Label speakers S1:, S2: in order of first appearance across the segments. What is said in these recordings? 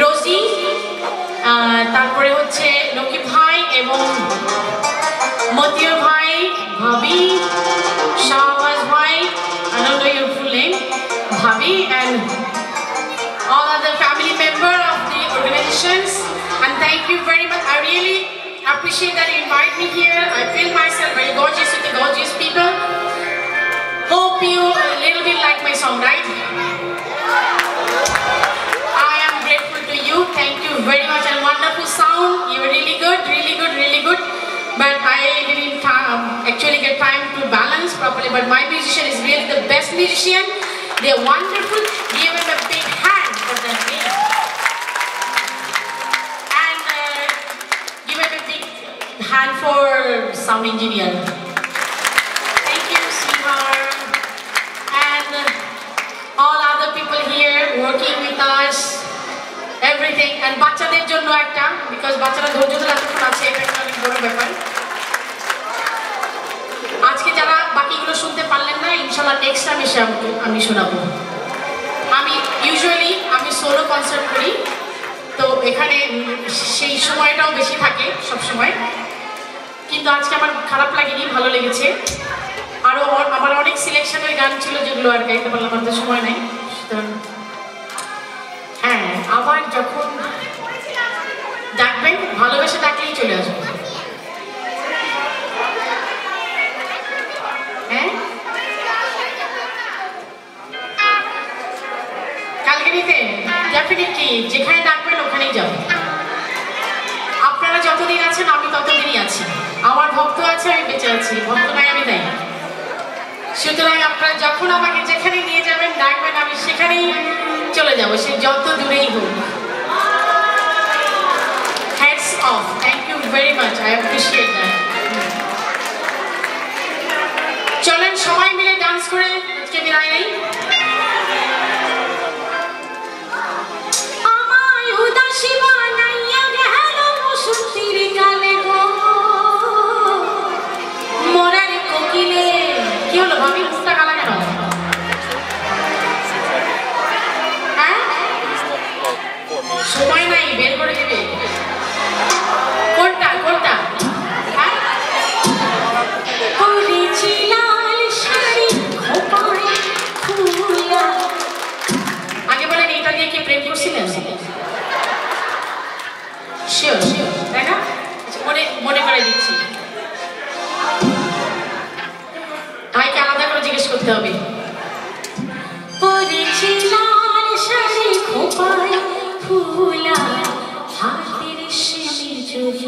S1: রোজি, তারপরে হচ্ছে লকি ভাই এবং মতিউর ভাই, ভাবি, শাহবাজ ভাই, I don't know your full name, Bhabi, and all other family members of the organizations. And thank you very much. I really appreciate that you invite me here. I feel myself very gorgeous with the gorgeous people. Hope you a little bit like my song, right? I am grateful to you. Thank you very much. And wonderful sound. You were really good, really good, really good. But I didn't actually get time to balance properly. But my musician is really the best musician. They are wonderful. Give them a big hand for them. And give them a big hand for sound engineer. Thank you, sweetheart. And all other people here working with us. Everything. And বাচ্চাদের জন্য একটা, because বাচ্চারা ধৈর্য ধরে এতক্ষণ আছে, এটা একটা অনেক বড় ব্যাপার। আজকে যারা বাকিগুলো শুনতে পারলেন না, ইনশাআল্লাহ নেক্সট টাইম এসে আমি শোনাবো। আমি ইউজুয়ালি সোলো কনসার্ট করি, তো এখানে সেই সময়টাও বেশি থাকে সব সময়, কিন্তু আজকে আমার খারাপ লাগেনি, ভালো লেগেছে। আরও আমার অনেক সিলেকশনের গান ছিল যেগুলো আর গাইতে পারলাম, আমাদের সময় নেই। হ্যাঁ, আবার যখন ডাকবেন, ভালোবেসে ডাকলেই চলে আসবো। হ্যাঁ, কালকেরিতে ডেফিনেটলি যেখানে ডাকবেন ওখানেই যাব। আপনারা যতদিন আছেন আমি ততদিনই আছি। আমার ভক্ত আছে, আমি বেঁচে আছি। ভক্ত নাই, আমি নাই। সুতরাং আপনারা যখন আমাকে যেখানে নিয়ে যাবেন, ডাকবেন, আমি সেখানেই চলে যাব, সে যত দূরেই হোক। Hats off. Thank you very much. I appreciate that. চলেন সবাই মিলে ডান্স করে আজকে বিদায় নেই। আমায় উদাসী বানাইয়া গেল বসন্তীর গানে গো, মরার কোকিলে। কি হলো ভাবি, মুখটা কালা কেন? হ্যাঁ, সময় নাই, বের করে দেবে। কোনটা কোনটা? হ্যাঁ, পরেছি লাল শাড়ি, খোপায় ফুল করে দিচ্ছি। ভাইকে আলাদা করে জিজ্ঞেস করতে হবে। পরেছি লাল শাড়ি খোপায় ফুলা হাতের সিঁদুর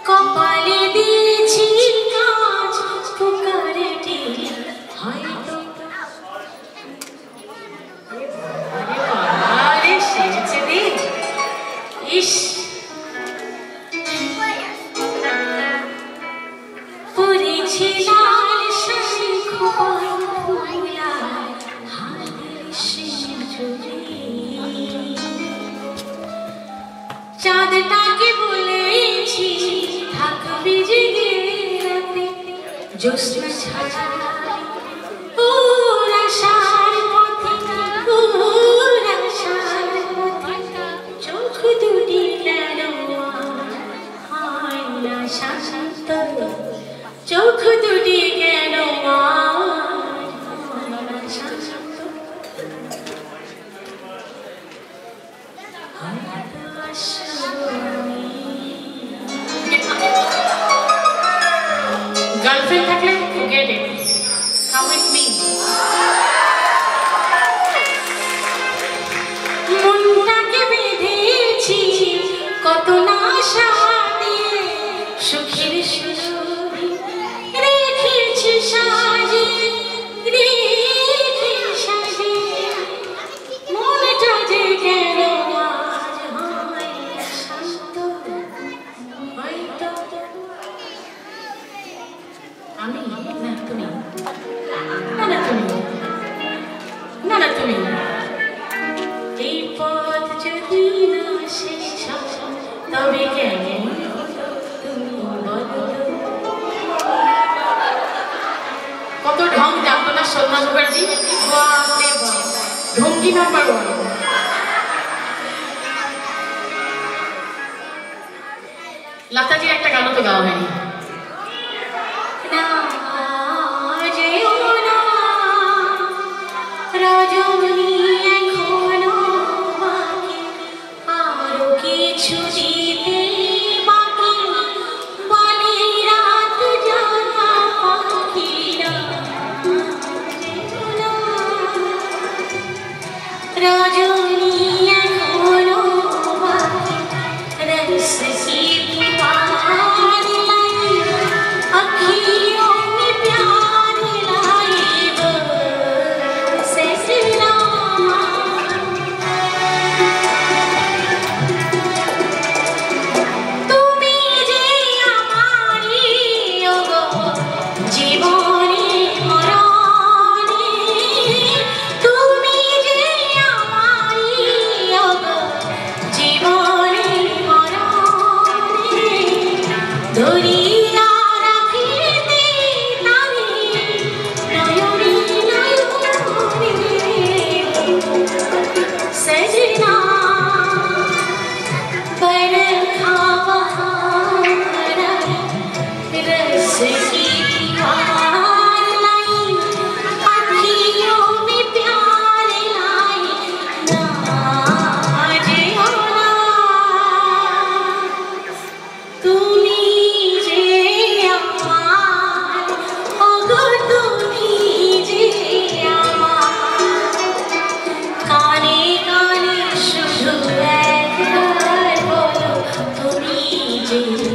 S1: কপালে দিয়েছি কাজ পুকারে হয়তো আরে সেজেছে দি ইস পরেছি লাল শাড়ি খোপায় ফুলা হাতের সিঁদুরে চাঁদটাকে বলেছি থাকবি জেগে রাতে জ্যোৎস্না ছায়া আশার পথে আশার পথে চোখ দুটি কেন হয় না শান্ত চোখ দুটি কেন Girlfriend থাকলে forget it. Come with me. মনটাকে বেঁধেছি কত না আশা দিয়ে সুখের সুরভি রেখেছি সাজিয়ে রেখে সাজিয়ে মনটা যে কেন আজ হয় শান্ত হয়তো আমি না তুমি না না তুমি না না তুমি এই পথ যদি না শেষ তবে কেন তুমি বলো কত ঢং জানতো না শোভনা মুখার্জি বাপরে বাপ ঢঙ্গি নাম্বার 1 লতাজির একটা গানও তো গাওয়া হয়নি
S2: Thank you.